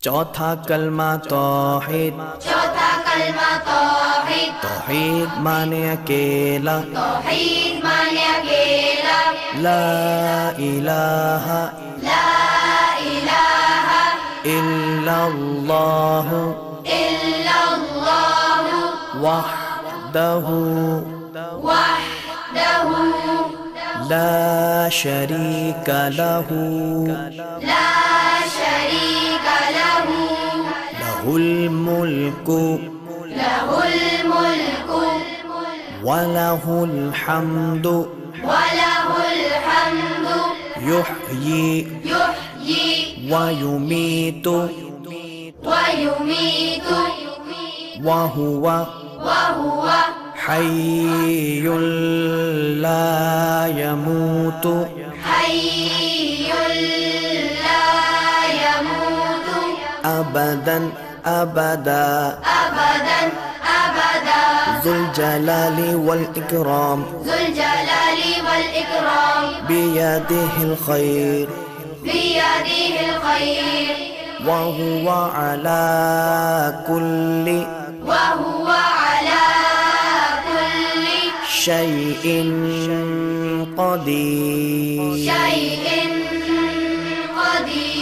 चौथा कलमा तौहीद। चौथा कलमा तौहीद। तौहीद माने अकेला। तौहीद माने अकेला। ला इलाहा। ला इलाहा इल्लल्लाह। इल्लल्लाह वहदहु। वहदहु ला शरीका लहु। ला शरीक लहु लहुल मुल्कु। लहुल मुल्कु वलहुल हम्दु। वलहुल हम्दु युह्यी युह्यी वयुमीतु वयुमीतु वहुव वहुव हय्युल ला यमूतु। हय्युल ला यमूतु अबदन अबदा। अबदन अबदा ज़ुल जलाली वल इकराम। ज़ुल जलाली वल इकराम बियदिहिल खैर बियदिहिल खैर वहुव अला कुल्लि वहुव अला कुल्लि शैइन क़दीर। शैइन क़दीर।